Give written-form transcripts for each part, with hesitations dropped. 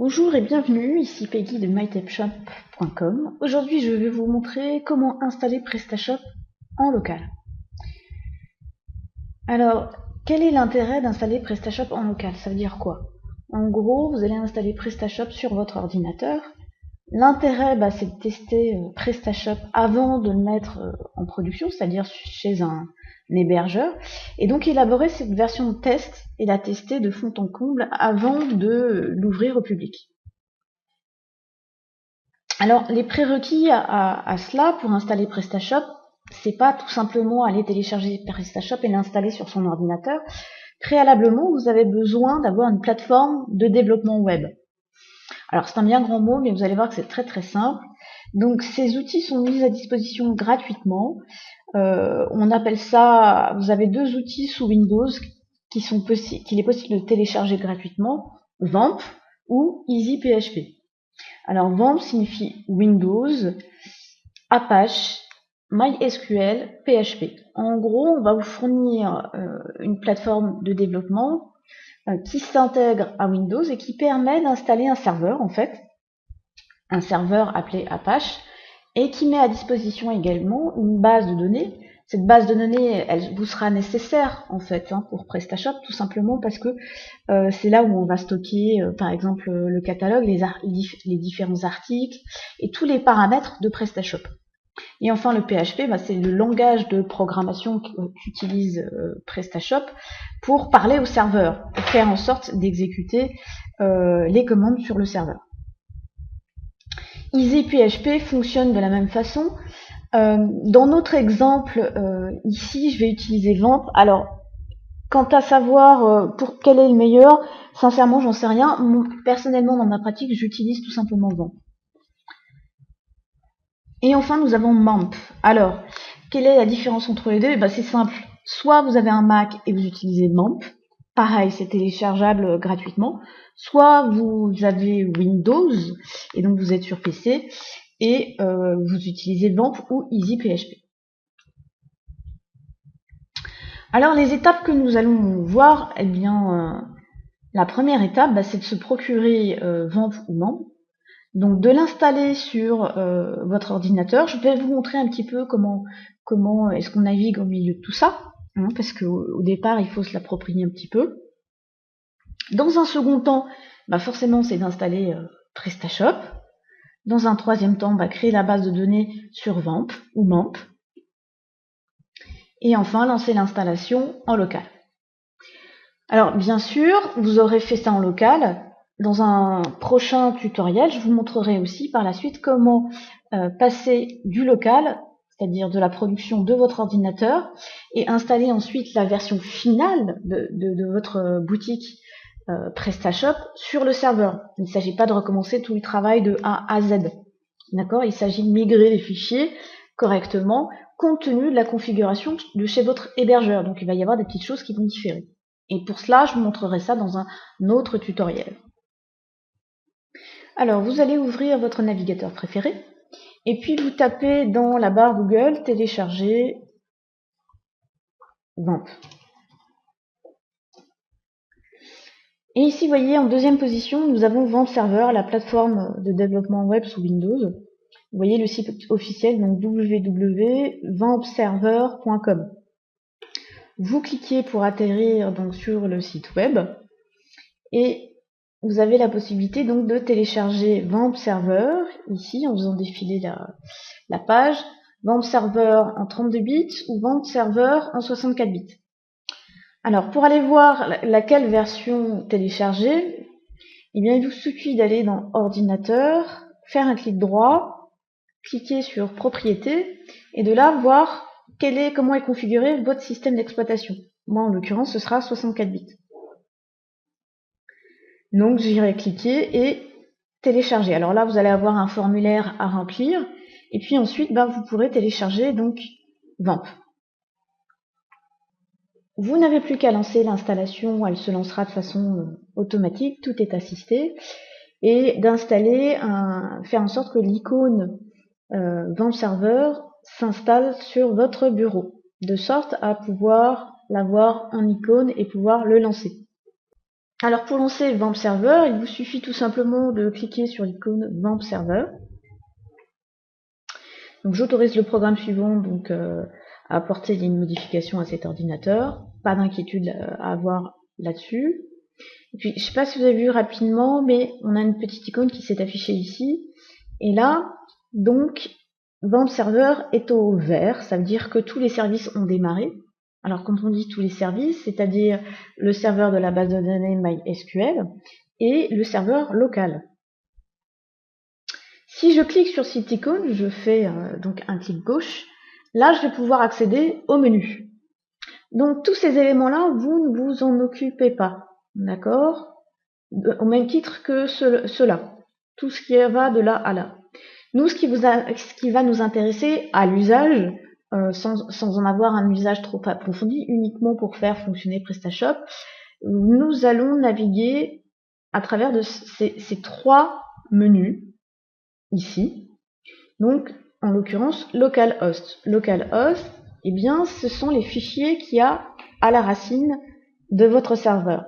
Bonjour et bienvenue, ici Peggy de mytapshop.com. Aujourd'hui, je vais vous montrer comment installer PrestaShop en local. Alors, quel est l'intérêt d'installer PrestaShop en local? Ça veut dire quoi? En gros, vous allez installer PrestaShop sur votre ordinateur. L'intérêt, c'est de tester PrestaShop avant de le mettre en production, c'est-à-dire chez un hébergeur, et donc élaborer cette version de test et la tester de fond en comble avant de l'ouvrir au public. Alors, les prérequis à cela pour installer PrestaShop, c'est pas tout simplement aller télécharger PrestaShop et l'installer sur son ordinateur. Préalablement, vous avez besoin d'avoir une plateforme de développement web. Alors, c'est un bien grand mot, mais vous allez voir que c'est très très simple. Donc, ces outils sont mis à disposition gratuitement. On appelle ça, vous avez deux outils sous Windows qu'il est possible de télécharger gratuitement, VAMP ou EasyPHP. Alors, VAMP signifie Windows, Apache, MySQL, PHP. En gros, on va vous fournir une plateforme de développement qui s'intègre à Windows et qui permet d'installer un serveur, en fait, un serveur appelé Apache, et qui met à disposition également une base de données. Cette base de données, elle vous sera nécessaire en fait pour PrestaShop, tout simplement parce que c'est là où on va stocker par exemple le catalogue, les différents articles et tous les paramètres de PrestaShop. Et enfin le PHP, c'est le langage de programmation qu'utilise PrestaShop pour parler au serveur, pour faire en sorte d'exécuter les commandes sur le serveur. EasyPHP fonctionne de la même façon. Dans notre exemple, ici, je vais utiliser VAMP. Alors, quant à savoir pour quel est le meilleur, sincèrement, j'en sais rien. Personnellement, dans ma pratique, j'utilise tout simplement VAMP. Et enfin, nous avons MAMP. Alors, quelle est la différence entre les deux? C'est simple. Soit vous avez un Mac et vous utilisez MAMP. Pareil, c'est téléchargeable gratuitement. Soit vous avez Windows et donc vous êtes sur PC et vous utilisez VAMP ou EasyPHP. Alors les étapes que nous allons voir, la première étape, c'est de se procurer VAMP ou MAMP. Donc de l'installer sur votre ordinateur. Je vais vous montrer un petit peu comment est-ce qu'on navigue au milieu de tout ça, parce qu'au départ il faut se l'approprier un petit peu. Dans un second temps, forcément c'est d'installer PrestaShop. Dans un troisième temps, on va créer la base de données sur VAMP ou MAMP. Et enfin, lancer l'installation en local. Alors, bien sûr, vous aurez fait ça en local. Dans un prochain tutoriel, je vous montrerai aussi par la suite comment passer du local, c'est-à-dire de la production de votre ordinateur, et installer ensuite la version finale de votre boutique PrestaShop sur le serveur. Il ne s'agit pas de recommencer tout le travail de A à Z. D'accord ? Il s'agit de migrer les fichiers correctement compte tenu de la configuration de chez votre hébergeur. Donc il va y avoir des petites choses qui vont différer. Et pour cela, je vous montrerai ça dans un autre tutoriel. Alors, vous allez ouvrir votre navigateur préféré, et puis vous tapez dans la barre Google « Télécharger VAMP ». Et ici, vous voyez, en deuxième position, nous avons VAMP Server, la plateforme de développement web sous Windows. Vous voyez le site officiel, donc www.vampserver.com. Vous cliquez pour atterrir donc sur le site web et vous avez la possibilité donc de télécharger VAMP Server ici en faisant défiler la page, VAMP Server en 32 bits ou VAMP Server en 64 bits. Alors pour aller voir laquelle version télécharger, il vous suffit d'aller dans Ordinateur, faire un clic droit, cliquer sur Propriétés et de là voir comment est configuré votre système d'exploitation. Moi, en l'occurrence, ce sera 64 bits. Donc, j'irai cliquer et télécharger. Alors là, vous allez avoir un formulaire à remplir. Et puis ensuite, vous pourrez télécharger donc VAMP. Vous n'avez plus qu'à lancer l'installation. Elle se lancera de façon automatique. Tout est assisté. Et d'installer, faire en sorte que l'icône VAMP Server s'installe sur votre bureau, de sorte à pouvoir l'avoir en icône et pouvoir le lancer. Alors pour lancer Vamp Server, il vous suffit tout simplement de cliquer sur l'icône Vamp Server. Donc j'autorise le programme suivant donc, à apporter une modification à cet ordinateur. Pas d'inquiétude à avoir là-dessus. Et puis je ne sais pas si vous avez vu rapidement, mais on a une petite icône qui s'est affichée ici. Et là, donc, Vamp Server est au vert, ça veut dire que tous les services ont démarré. Alors quand on dit tous les services, c'est-à-dire le serveur de la base de données MySQL et le serveur local. Si je clique sur cette icône, je fais donc un clic gauche, là je vais pouvoir accéder au menu. Donc tous ces éléments-là, vous ne vous en occupez pas, d'accord? Au même titre que cela, tout ce qui va de là à là. Nous, ce qui va nous intéresser à l'usage, sans en avoir un usage trop approfondi, uniquement pour faire fonctionner PrestaShop, nous allons naviguer à travers de ces trois menus, ici. Donc, en l'occurrence, localhost. Localhost, eh bien, ce sont les fichiers qu'il y a à la racine de votre serveur.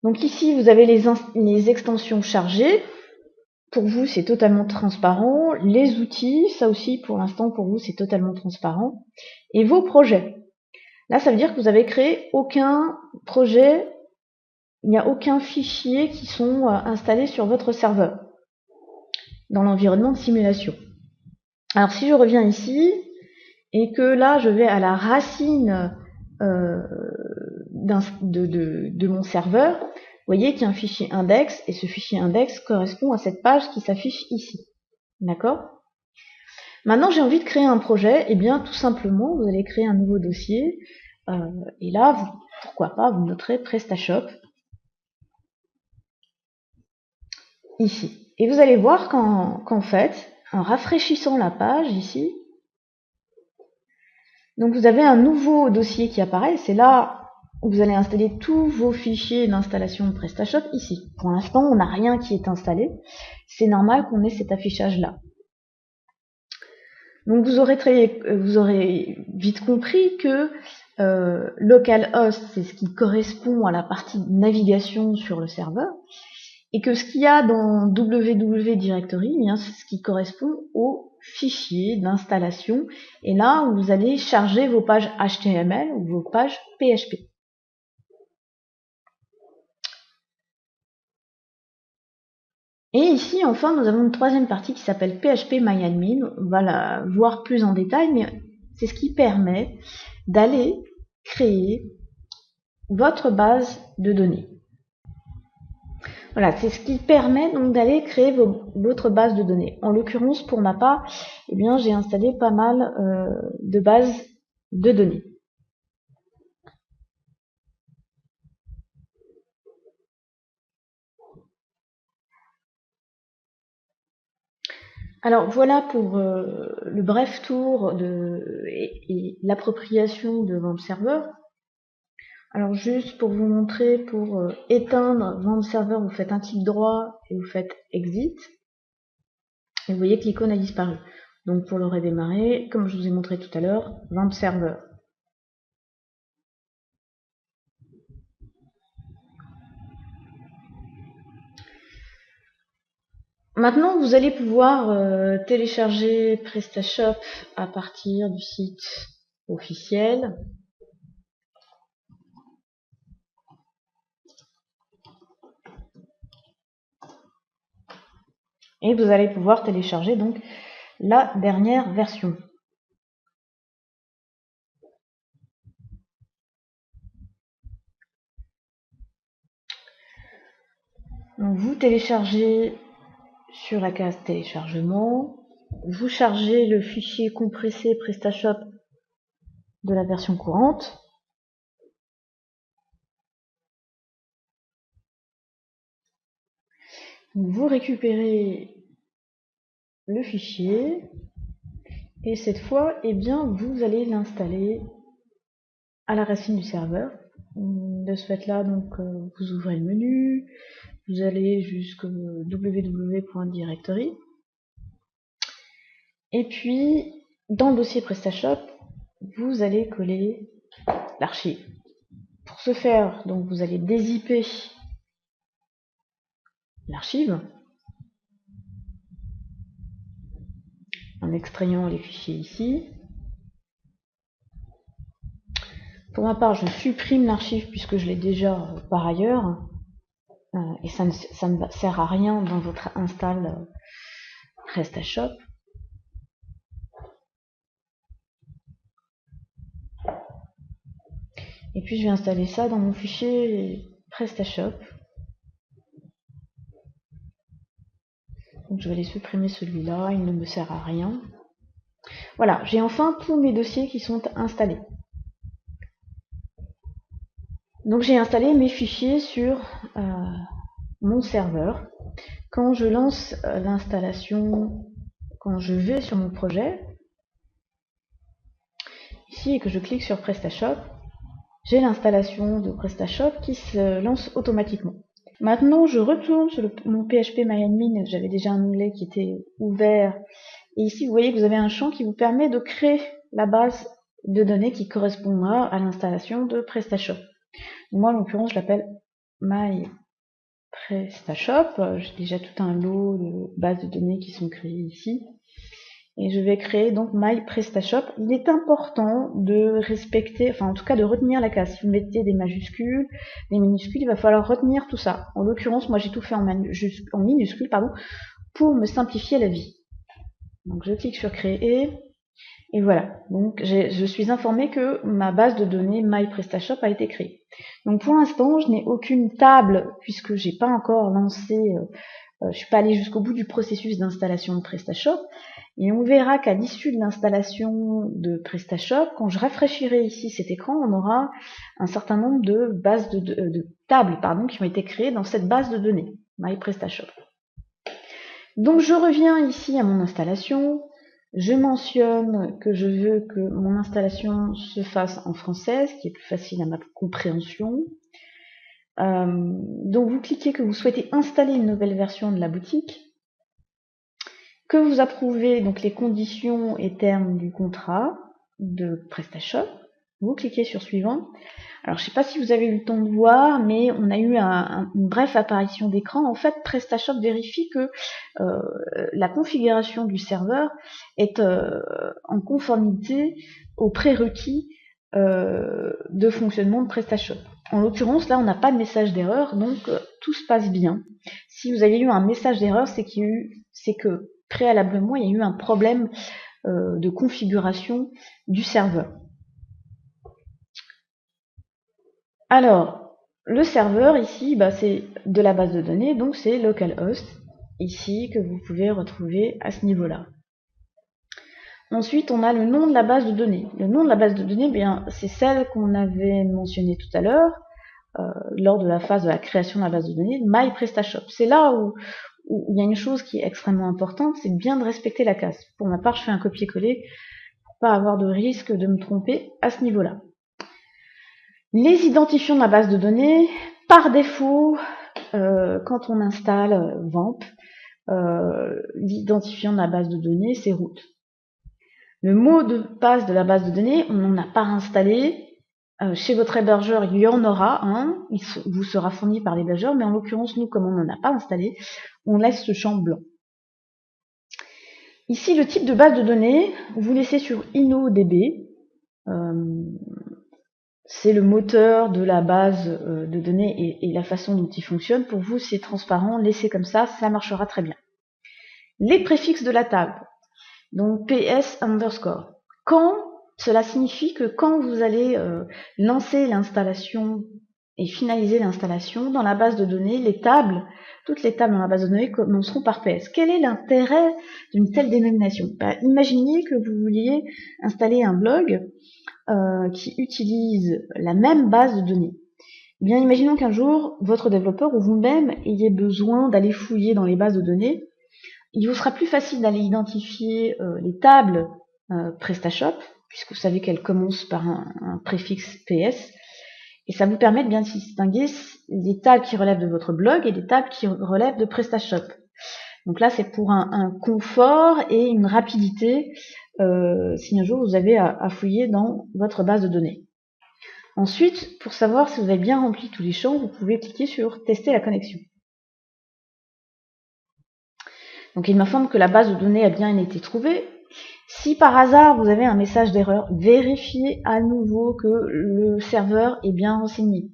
Donc ici, vous avez les extensions chargées. Pour vous, c'est totalement transparent. Les outils, ça aussi, pour l'instant, pour vous, c'est totalement transparent. Et vos projets. Là, ça veut dire que vous n'avez créé aucun projet, il n'y a aucun fichier qui sont installés sur votre serveur dans l'environnement de simulation. Alors, si je reviens ici, et que là, je vais à la racine de mon serveur, vous voyez qu'il y a un fichier index, et ce fichier index correspond à cette page qui s'affiche ici. D'accord? Maintenant, j'ai envie de créer un projet, et bien tout simplement, vous allez créer un nouveau dossier, et là, pourquoi pas, vous noterez PrestaShop, ici. Et vous allez voir qu'en fait, en rafraîchissant la page, ici, donc vous avez un nouveau dossier qui apparaît, c'est là où vous allez installer tous vos fichiers d'installation de PrestaShop ici. Pour l'instant, on n'a rien qui est installé. C'est normal qu'on ait cet affichage-là. Donc vous aurez vite compris que localhost, c'est ce qui correspond à la partie navigation sur le serveur, et que ce qu'il y a dans www directory, eh bien, c'est ce qui correspond aux fichiers d'installation, et là où vous allez charger vos pages HTML ou vos pages PHP. Et ici, enfin, nous avons une troisième partie qui s'appelle PHPMyAdmin. On va la voir plus en détail, mais c'est ce qui permet d'aller créer votre base de données. Voilà, c'est ce qui permet donc d'aller créer votre base de données. En l'occurrence, pour ma part, eh bien, j'ai installé pas mal de bases de données. Alors voilà pour le bref tour et l'appropriation de Vamp Server. Alors juste pour vous montrer, pour éteindre Vamp Server, vous faites un clic droit et vous faites Exit. Et vous voyez que l'icône a disparu. Donc pour le redémarrer, comme je vous ai montré tout à l'heure, Vamp Server. Maintenant, vous allez pouvoir télécharger PrestaShop à partir du site officiel. Et vous allez pouvoir télécharger donc la dernière version. Donc vous téléchargez sur la case téléchargement, vous chargez le fichier compressé PrestaShop de la version courante. Vous récupérez le fichier et cette fois, eh bien, vous allez l'installer à la racine du serveur. De ce fait-là, donc, vous ouvrez le menu, vous allez jusqu'au www.directory et puis dans le dossier PrestaShop, vous allez coller l'archive. Pour ce faire, donc vous allez dézipper l'archive en extrayant les fichiers ici. Pour ma part, je supprime l'archive puisque je l'ai déjà par ailleurs, et ça ne sert à rien dans votre install PrestaShop. Et puis je vais installer ça dans mon fichier PrestaShop. Donc je vais aller supprimer celui-là, il ne me sert à rien. Voilà, j'ai enfin tous mes dossiers qui sont installés. Donc j'ai installé mes fichiers sur mon serveur. Quand je lance l'installation, quand je vais sur mon projet, ici, et que je clique sur PrestaShop, j'ai l'installation de PrestaShop qui se lance automatiquement. Maintenant, je retourne sur mon PHP-MyAdmin. J'avais déjà un onglet qui était ouvert. Et ici, vous voyez que vous avez un champ qui vous permet de créer la base de données qui correspondra à l'installation de PrestaShop. Moi, en l'occurrence, je l'appelle MyPrestaShop. J'ai déjà tout un lot de bases de données qui sont créées ici. Et je vais créer donc MyPrestaShop. Il est important de respecter, enfin en tout cas de retenir la case. Si vous mettez des majuscules, des minuscules, il va falloir retenir tout ça. En l'occurrence, moi j'ai tout fait en minuscules, pour me simplifier la vie. Donc je clique sur créer, et voilà. Donc je suis informée que ma base de données MyPrestaShop a été créée. Donc pour l'instant, je n'ai aucune table, puisque j'ai pas encore lancé, je suis pas allée jusqu'au bout du processus d'installation de PrestaShop. Et on verra qu'à l'issue de l'installation de PrestaShop, quand je rafraîchirai ici cet écran, on aura un certain nombre de bases de tables qui ont été créées dans cette base de données, MyPrestaShop. Donc je reviens ici à mon installation, je mentionne que je veux que mon installation se fasse en français, ce qui est plus facile à ma compréhension. Donc vous cliquez que vous souhaitez installer une nouvelle version de la boutique, que vous approuvez donc les conditions et termes du contrat de PrestaShop. Vous cliquez sur suivant. Alors je ne sais pas si vous avez eu le temps de voir, mais on a eu une brève apparition d'écran. En fait, PrestaShop vérifie que la configuration du serveur est en conformité aux prérequis de fonctionnement de PrestaShop. En l'occurrence, là, on n'a pas de message d'erreur, donc tout se passe bien. Si vous avez eu un message d'erreur, c'est que préalablement, il y a eu un problème de configuration du serveur. Alors, le serveur ici, c'est de la base de données, donc c'est localhost, ici, que vous pouvez retrouver à ce niveau-là. Ensuite, on a le nom de la base de données. Le nom de la base de données, c'est celle qu'on avait mentionnée tout à l'heure, lors de la phase de la création de la base de données, MyPrestaShop. C'est là où il y a une chose qui est extrêmement importante, c'est bien de respecter la case. Pour ma part, je fais un copier-coller pour pas avoir de risque de me tromper à ce niveau-là. Les identifiants de la base de données, par défaut, quand on installe VAMP, l'identifiant de la base de données, c'est root. Le mot de passe de la base de données, on n'en a pas installé. Chez votre hébergeur, il y en aura un, il vous sera fourni par l'hébergeur, mais en l'occurrence, nous, comme on n'en a pas installé, on laisse ce champ blanc. Ici, le type de base de données, vous laissez sur InnoDB. C'est le moteur de la base de données et la façon dont il fonctionne. Pour vous, c'est transparent, laissez comme ça marchera très bien. Les préfixes de la table, donc PS underscore. Cela signifie que quand vous allez lancer l'installation et finaliser l'installation, dans la base de données, toutes les tables dans la base de données commenceront par PS. Quel est l'intérêt d'une telle dénomination? Imaginez que vous vouliez installer un blog qui utilise la même base de données. Bien, imaginons qu'un jour, votre développeur ou vous-même ayez besoin d'aller fouiller dans les bases de données. Il vous sera plus facile d'aller identifier les tables PrestaShop, puisque vous savez qu'elles commencent par un préfixe PS, et ça vous permet de bien distinguer les tables qui relèvent de votre blog et les tables qui relèvent de PrestaShop. Donc là, c'est pour un confort et une rapidité si un jour vous avez à fouiller dans votre base de données. Ensuite, pour savoir si vous avez bien rempli tous les champs, vous pouvez cliquer sur tester la connexion. Donc il m'informe que la base de données a bien été trouvée. Si par hasard vous avez un message d'erreur, vérifiez à nouveau que le serveur est bien renseigné.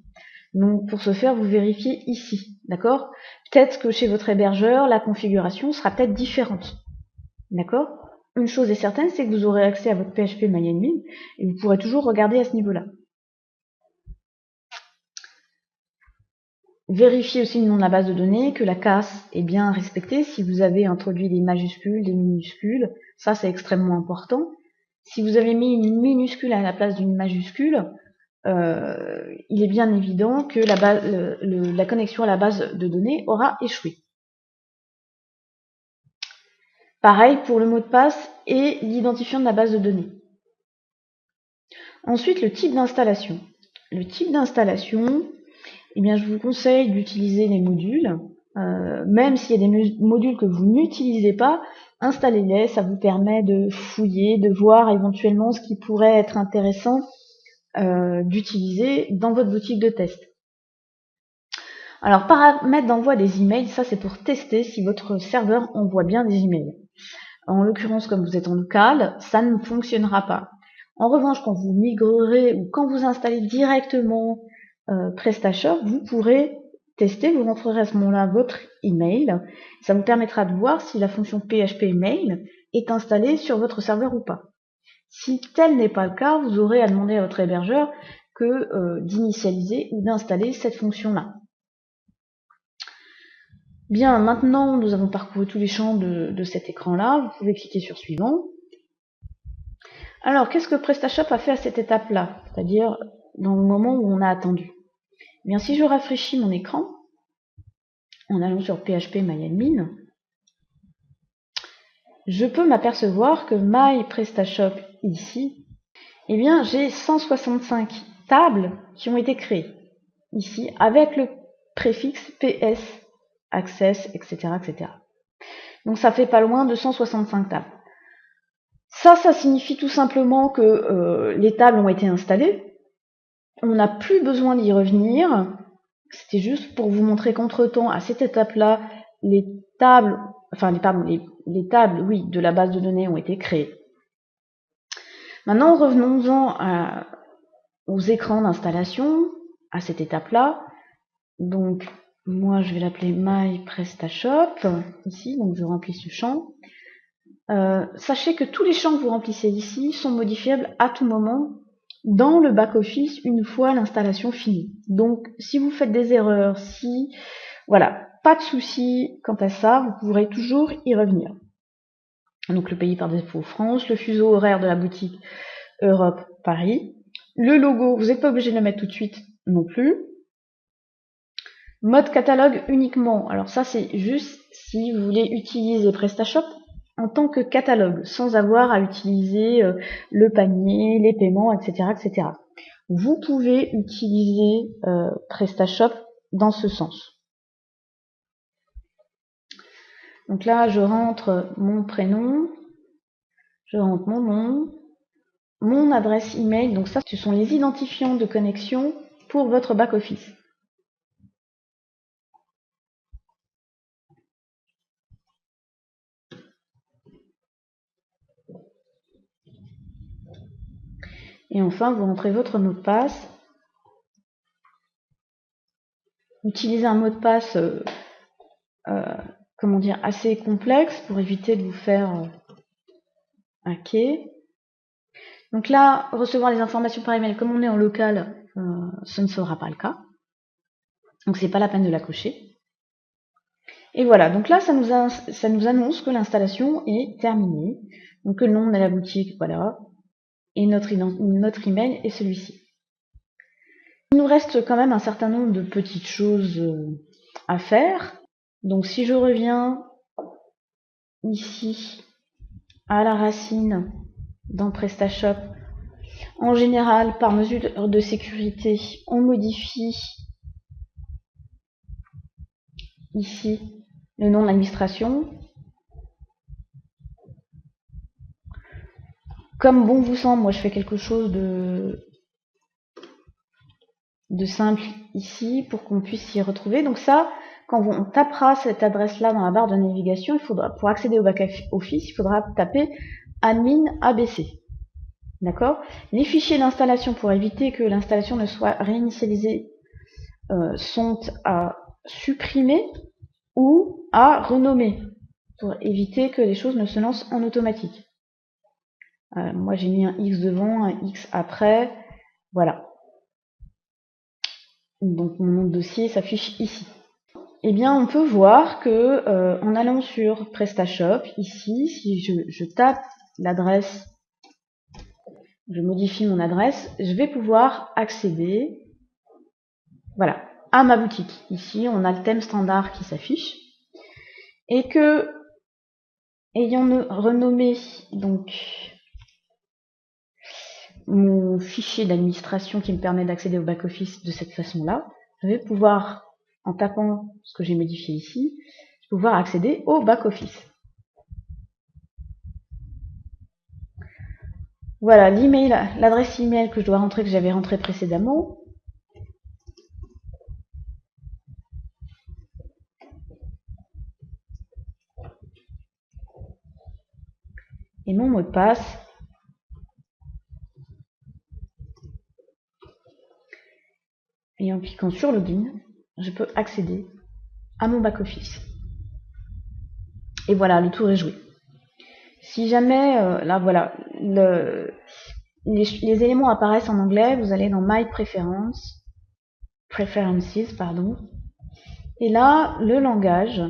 Donc pour ce faire, vous vérifiez ici, d'accord? Peut-être que chez votre hébergeur, la configuration sera peut-être différente, d'accord? Une chose est certaine, c'est que vous aurez accès à votre PHP MyAdmin et vous pourrez toujours regarder à ce niveau-là. Vérifiez aussi le nom de la base de données, que la casse est bien respectée. Si vous avez introduit des majuscules, des minuscules, ça c'est extrêmement important. Si vous avez mis une minuscule à la place d'une majuscule, il est bien évident que la connexion à la base de données aura échoué. Pareil pour le mot de passe et l'identifiant de la base de données. Ensuite, le type d'installation. Le type d'installation, eh bien, je vous conseille d'utiliser les modules. Même s'il y a des modules que vous n'utilisez pas, installez-les, ça vous permet de fouiller, de voir éventuellement ce qui pourrait être intéressant d'utiliser dans votre boutique de test. Alors, paramètres d'envoi des emails, ça c'est pour tester si votre serveur envoie bien des emails. En l'occurrence, comme vous êtes en local, ça ne fonctionnera pas. En revanche, quand vous migrerez ou quand vous installez directement PrestaShop, vous pourrez tester, vous rentrerez à ce moment-là votre email. Ça vous permettra de voir si la fonction PHP Email est installée sur votre serveur ou pas. Si tel n'est pas le cas, vous aurez à demander à votre hébergeur d'initialiser ou d'installer cette fonction-là. Bien, maintenant nous avons parcouru tous les champs de cet écran-là. Vous pouvez cliquer sur Suivant. Alors, qu'est-ce que PrestaShop a fait à cette étape-là, c'est-à-dire dans le moment où on a attendu? Eh bien, si je rafraîchis mon écran, en allant sur PHP MyAdmin, je peux m'apercevoir que MyPrestaShop, ici, eh bien, j'ai 165 tables qui ont été créées, ici, avec le préfixe PS, Access, etc., etc. Donc, ça fait pas loin de 165 tables. Ça signifie tout simplement que les tables ont été installées. On n'a plus besoin d'y revenir. C'était juste pour vous montrer qu'entre-temps, à cette étape-là, les tables de la base de données ont été créées. Maintenant, revenons-en aux écrans d'installation, à cette étape-là. Donc, moi, je vais l'appeler MyPrestaShop, ici, donc je remplis ce champ. Sachez que tous les champs que vous remplissez ici sont modifiables à tout moment dans le back-office une fois l'installation finie. Donc, si vous faites des erreurs, voilà, pas de souci quant à ça, vous pourrez toujours y revenir. Donc, le pays par défaut France, le fuseau horaire de la boutique Europe, Paris. Le logo, vous n'êtes pas obligé de le mettre tout de suite non plus. Mode catalogue uniquement. Alors ça, c'est juste si vous voulez utiliser PrestaShop en tant que catalogue, sans avoir à utiliser le panier, les paiements, etc., etc. Vous pouvez utiliser PrestaShop dans ce sens. Donc là, je rentre mon prénom, je rentre mon nom, mon adresse email. Donc ça, ce sont les identifiants de connexion pour votre back-office. Et enfin, vous rentrez votre mot de passe. Utilisez un mot de passe assez complexe pour éviter de vous faire hacker. Donc là, recevoir les informations par email, comme on est en local, ce ne sera pas le cas. Donc c'est pas la peine de la cocher. Et voilà, donc là, ça nous annonce que l'installation est terminée. Donc que le nom de la boutique, voilà. Et notre email est celui-ci. Il nous reste quand même un certain nombre de petites choses à faire. Donc si je reviens ici à la racine dans PrestaShop, en général, par mesure de sécurité, on modifie ici le nom de l'administration. Comme bon vous semble, moi je fais quelque chose de de simple ici pour qu'on puisse s'y retrouver. Donc ça, quand on tapera cette adresse-là dans la barre de navigation, il faudra, pour accéder au back-office, il faudra taper admin ABC. D'accord? Les fichiers d'installation, pour éviter que l'installation ne soit réinitialisée, sont à supprimer ou à renommer, pour éviter que les choses ne se lancent en automatique. Moi j'ai mis un X devant, un X après, voilà. Donc mon nom de dossier s'affiche ici. Eh bien on peut voir que en allant sur PrestaShop, ici, si je tape l'adresse, je modifie mon adresse, je vais pouvoir accéder, voilà, à ma boutique. Ici on a le thème standard qui s'affiche, et que, ayant renommé donc mon fichier d'administration qui me permet d'accéder au back-office de cette façon-là, je vais pouvoir, en tapant ce que j'ai modifié ici, je vais pouvoir accéder au back-office. Voilà l'email, l'adresse email que je dois rentrer, que j'avais rentré précédemment. Et mon mot de passe. Et en cliquant sur Login, je peux accéder à mon back-office. Et voilà, le tour est joué. Si jamais, là voilà, les éléments apparaissent en anglais, vous allez dans My Preferences, pardon. Et là, le langage,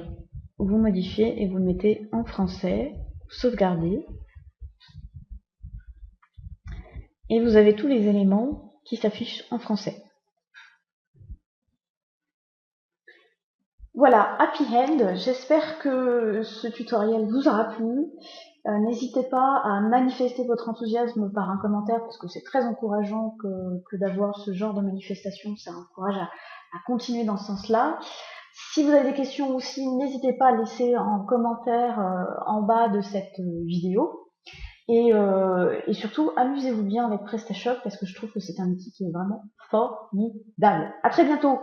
vous modifiez et vous le mettez en français, sauvegardez. Et vous avez tous les éléments qui s'affichent en français. Voilà, happy end. J'espère que ce tutoriel vous aura plu. N'hésitez pas à manifester votre enthousiasme par un commentaire, parce que c'est très encourageant que d'avoir ce genre de manifestation. Ça encourage à continuer dans ce sens-là. Si vous avez des questions aussi, n'hésitez pas à laisser en commentaire en bas de cette vidéo. Et surtout, amusez-vous bien avec PrestaShop, parce que je trouve que c'est un outil qui est vraiment formidable. À très bientôt!